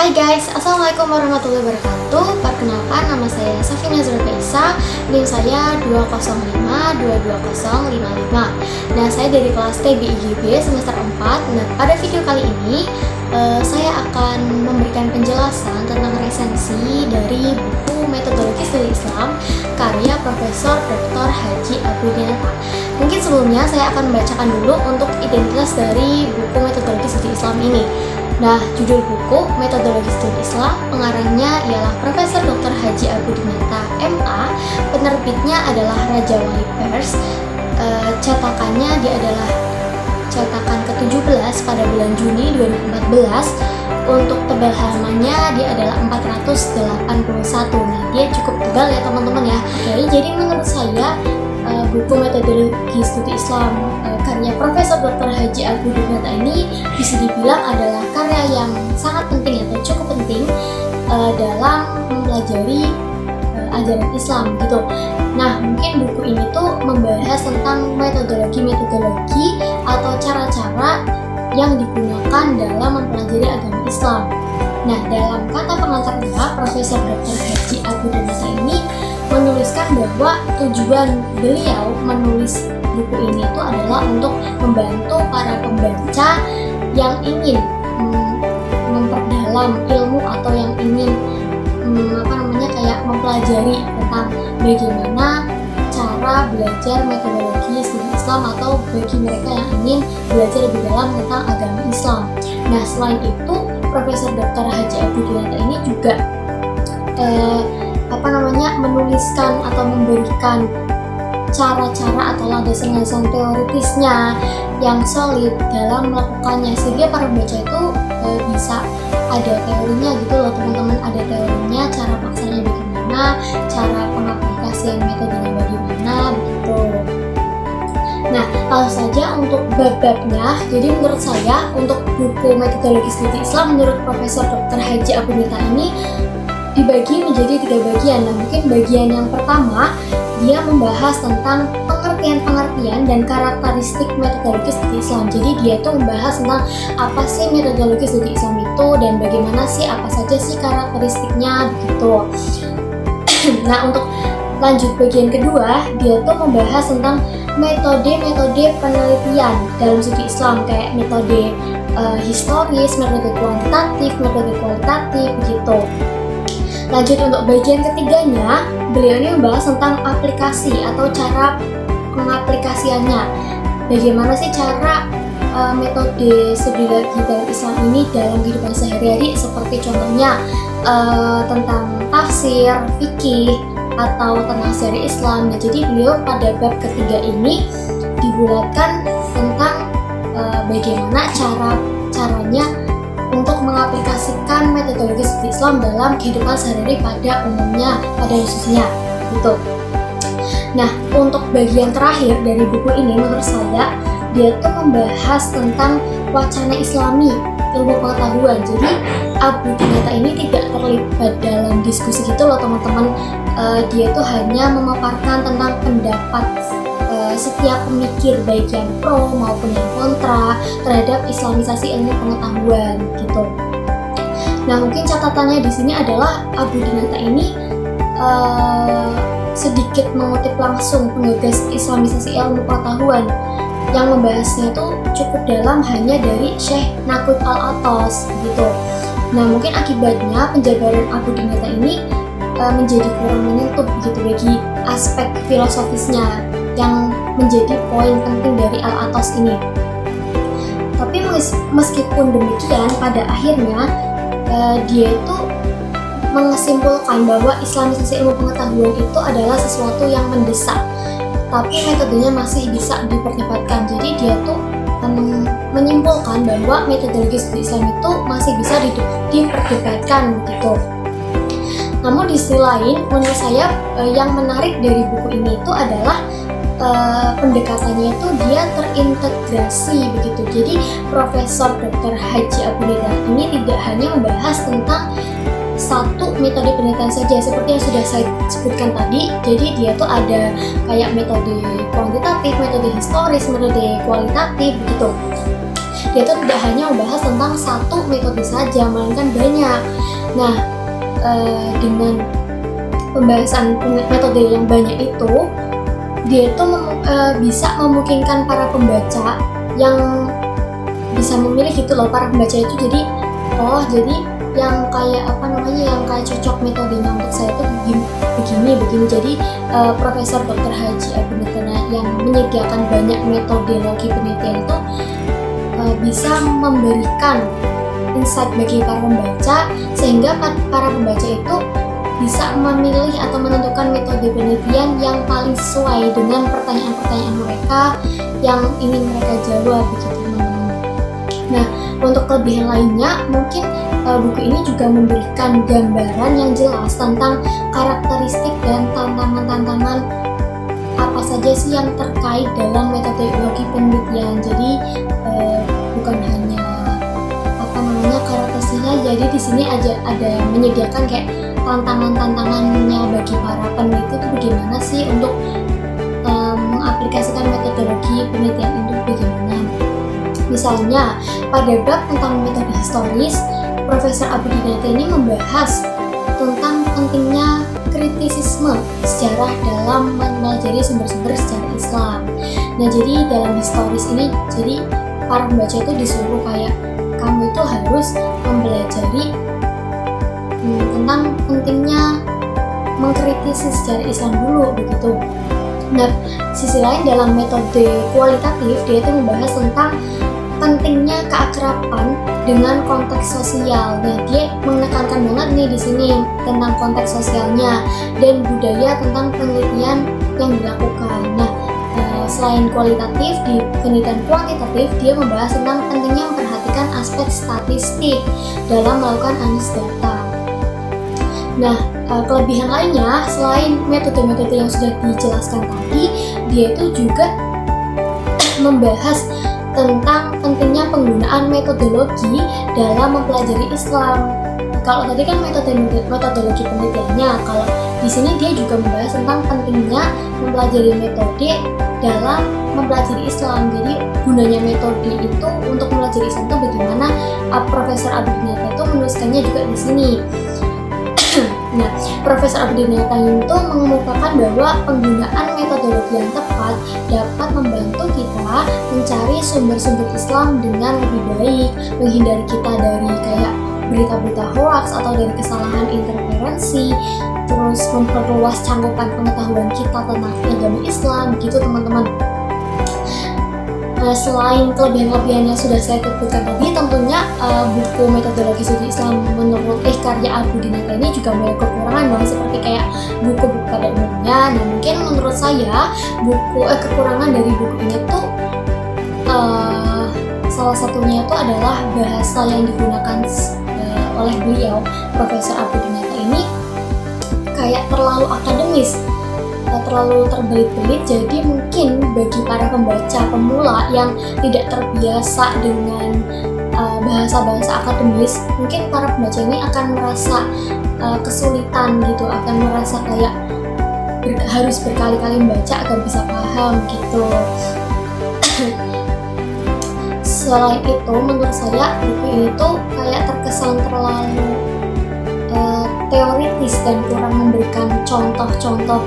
Hai guys, assalamualaikum warahmatullahi wabarakatuh. Perkenalkan, nama saya Safina Zulfaisa, NIM saya 205222055. Nah, saya dari kelas TBIGB semester 4. Nah, pada video kali ini saya akan memberikan penjelasan tentang resensi dari buku Metodologi Studi Islam karya Profesor Dr. Haji Abudinata. Mungkin sebelumnya saya akan membacakan dulu untuk identitas dari buku Metodologi Studi Islam ini. Nah, judul buku Metodologi Studi Islam, pengarangnya ialah Profesor Dr. Haji Abudinata, MA. Penerbitnya adalah Raja Wali Pers. Cetakannya dia adalah cetakan ke-17 pada bulan Juni 2014. Untuk tebal halamannya dia adalah 481. Nah, dia cukup tebal ya teman-teman ya. Oke, jadi menurut saya buku Metodologi Studi Islam karya Profesor Dr. Haji Abudinata ini bisa dibilang adalah karya yang sangat penting atau cukup penting dalam mempelajari ajaran Islam gitu. Nah, mungkin buku ini tuh membahas tentang metodologi atau cara-cara yang digunakan dalam mempelajari agama Islam. Nah, dalam kata pengantarnya, Profesor Dr. Haji Abudinata ini menuliskan bahwa tujuan beliau menulis buku ini itu adalah untuk membantu para pembaca yang ingin memperdalam ilmu atau yang ingin mempelajari tentang bagaimana cara belajar metodologi studi Islam atau bagi mereka yang ingin belajar lebih dalam tentang agama Islam. Nah, selain itu Profesor Dr. Haji Abudinata ini juga menuliskan atau memberikan cara-cara atau landasan-landasan teoritisnya yang solid dalam melakukannya, sehingga para pembaca itu bisa ada teorinya gitu loh teman-teman, ada teorinya, cara maksanya bagaimana, cara pengaplikasian metodenya bagaimana begitu. Nah, langsung saja untuk bab-babnya. Jadi menurut saya untuk buku Metodologi Studi Islam menurut Profesor Dr. Haji Abudinata ini dibagi menjadi 3 bagian. Nah, mungkin bagian yang pertama dia membahas tentang pengertian-pengertian dan karakteristik metodologi studi Islam. Jadi dia tuh membahas tentang apa sih metodologi studi Islam itu dan bagaimana sih, apa saja sih karakteristiknya begitu. Nah, untuk lanjut bagian kedua, dia tuh membahas tentang metode-metode penelitian dalam studi Islam, kayak metode historis, metode kuantitatif, metode kualitatif begitu. Lanjut untuk bagian ketiganya, beliau ini membahas tentang aplikasi atau cara pengaplikasiannya. Bagaimana sih cara metode studi dalam Islam ini dalam kehidupan sehari-hari, seperti contohnya tentang tafsir, fikih, atau tentang sejarah Islam. Nah, jadi beliau pada bab ketiga ini dibuatkan tentang bagaimana caranya untuk mengaplikasikan metodologi studi Islam dalam kehidupan sehari-hari pada umumnya, pada khususnya gitu. Nah, untuk bagian terakhir dari buku ini menurut saya dia tuh membahas tentang wacana Islami, ilmu pengetahuan. Jadi Abudinata ini tidak terlibat dalam diskusi gitu loh teman-teman. Dia tuh hanya memaparkan tentang pendapat setiap pemikir, baik yang pro maupun yang kontra terhadap islamisasi ilmu pengetahuan gitu. Nah, mungkin catatannya di sini adalah Abudinata ini sedikit mengutip langsung penggagas islamisasi ilmu pengetahuan. Yang membahasnya itu cukup dalam, hanya dari Syekh Naqut Al-Atas gitu. Nah, mungkin akibatnya penjabaran Abudinata ini menjadi kurang menyentuh gitu bagi aspek filosofisnya yang menjadi poin penting dari Al-Atas ini. Tapi meskipun demikian, pada akhirnya dia itu menyimpulkan bahwa islamisasi ilmu pengetahuan itu adalah sesuatu yang mendesak, tapi metodenya masih bisa diperdebatkan. Jadi dia tuh menyimpulkan bahwa metodologi studi Islam itu masih bisa diperdebatkan gitu. Namun di sisi lain, menurut saya yang menarik dari buku ini itu adalah pendekatannya itu dia terintegrasi begitu. Jadi Profesor Dr. Haji Abu Nidar ini tidak hanya membahas tentang satu metode penelitian saja seperti yang sudah saya sebutkan tadi. Jadi dia tuh ada kayak metode kuantitatif, metode historis, metode kualitatif begitu. Dia tuh tidak hanya membahas tentang satu metode saja, melainkan banyak. Nah, dengan pembahasan metode yang banyak itu, dia itu bisa memungkinkan para pembaca yang bisa memilih gitu loh, para pembaca itu jadi yang kayak yang kayak cocok metodenya untuk saya itu begini. Jadi Profesor Dr. Haji Abu Nidar yang menyediakan banyak metodologi penelitian itu bisa memberikan insight bagi para pembaca, sehingga para pembaca itu bisa memilih atau menentukan metode penelitian yang paling sesuai dengan pertanyaan-pertanyaan mereka yang ingin mereka jawab begitu teman-teman. Nah, untuk kelebihan lainnya mungkin buku ini juga memberikan gambaran yang jelas tentang karakteristik dan tantangan-tantangan apa saja sih yang terkait dalam metodologi penelitian. Jadi bukan hanya karakteristiknya, jadi di sini ada menyediakan kayak tantangannya bagi para peneliti itu bagaimana sih untuk mengaplikasikan metodologi penelitian itu bagaimana. Misalnya pada bab tentang metode historis, Profesor Abu Nidar ini membahas tentang pentingnya kritisisme sejarah dalam mempelajari sumber-sumber sejarah Islam. Nah, jadi dalam historis ini, jadi para pembaca itu disuruh kayak kamu itu harus mempelajari tentang pentingnya mengkritisi sejarah Islam dulu begitu. Nah, sisi lain dalam metode kualitatif dia itu membahas tentang pentingnya keakraban dengan konteks sosial. Nah, dia menekankan banget nih di sini tentang konteks sosialnya dan budaya tentang penelitian yang dilakukan. Nah, selain kualitatif, di penelitian kuantitatif dia membahas tentang pentingnya memperhatikan aspek statistik dalam melakukan analisis data. Nah, kelebihan lainnya selain metode-metode yang sudah dijelaskan tadi, dia itu juga membahas tentang pentingnya penggunaan metodologi dalam mempelajari Islam. Kalau tadi kan metodologi penelitiannya, kalau di sini dia juga membahas tentang pentingnya mempelajari metode dalam mempelajari Islam. Jadi gunanya metode itu untuk mempelajari Islam itu bagaimana Profesor Abu Nidar itu menuliskannya juga di sini. Nah, Profesor Abu Nidar itu mengemukakan bahwa penggunaan metodologi yang tepat dapat membantu kita mencari sumber-sumber Islam dengan lebih baik, menghindari kita dari kayak berita-berita hoax atau dari kesalahan interferensi, terus memperluas cakupan pengetahuan kita tentang agama Islam, gitu teman-teman. Selain kelebihan-kelebihan yang sudah saya sebutkan tadi, tentunya buku metodologi studi Islam menurut karya Abu Nidar ini juga memiliki kekurangan dong, seperti kayak buku-buku pada umumnya. Nah, mungkin menurut saya kekurangan dari buku ini tuh salah satunya itu adalah bahasa yang digunakan oleh beliau, Profesor Abu Nidar ini kayak terlalu akademis, terlalu terbelit-belit. Jadi mungkin bagi para pembaca pemula yang tidak terbiasa dengan bahasa-bahasa akademis, mungkin para pembaca ini akan merasa kesulitan gitu, akan merasa kayak harus berkali-kali membaca agar bisa paham gitu. Selain itu, menurut saya buku ini tuh kayak terkesan terlalu teoritis dan kurang memberikan contoh-contoh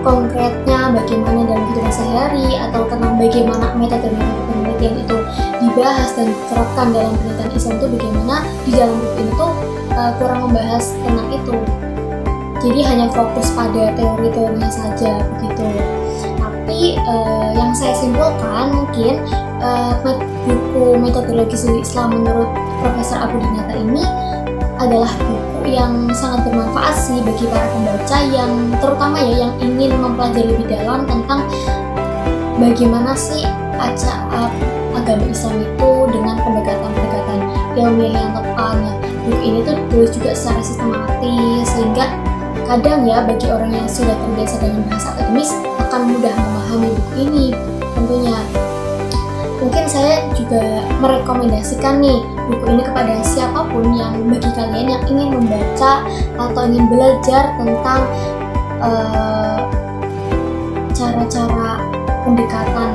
konkretnya bagaimana dalam kehidupan sehari atau tentang bagaimana metode-metode penelitian itu dibahas dan diterapkan dalam penelitian Islam itu bagaimana. Di dalam buku ini tuh kurang membahas tentang itu, jadi hanya fokus pada teori-teorinya saja begitu. Tapi yang saya simpulkan mungkin buku metodologi studi Islam menurut Profesor Abu Nidar ini adalah buku yang sangat bermanfaat sih bagi para pembaca yang terutama ya yang ingin mempelajari lebih dalam tentang bagaimana sih agama Islam itu dengan pendekatan-pendekatan ilmiah yang tepat. Nah, buku ini tuh ditulis juga secara sistematis sehingga Kadang ya bagi orang yang sudah terbiasa dengan bahasa akademis akan mudah memahami buku ini tentunya. Mungkin saya juga merekomendasikan nih buku ini kepada siapapun yang bagi kalian yang ingin membaca atau ingin belajar tentang cara-cara pendekatan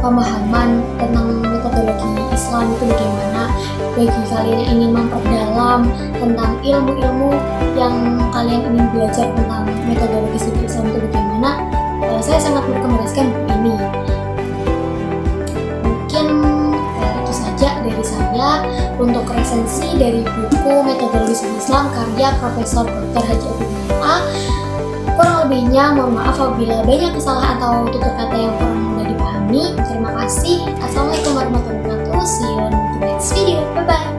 pemahaman tentang metodologi Islam itu bagaimana. Bagi kalian yang ingin memperdalam tentang ilmu-ilmu yang kalian ingin belajar tentang metodologi studi Islam itu bagaimana, saya sangat merekomendasikan buku ini. Mungkin itu saja dari saya untuk resensi dari buku Metodologi Studi Islam karya Profesor Dr. Haji Abdul A. Kurang lebihnya mohon maaf apabila banyak kesalahan atau tutur kata yang kurang mudah dipahami. Terima kasih. Assalamualaikum warahmatullahi wabarakatuh. See you on the next video. Bye bye.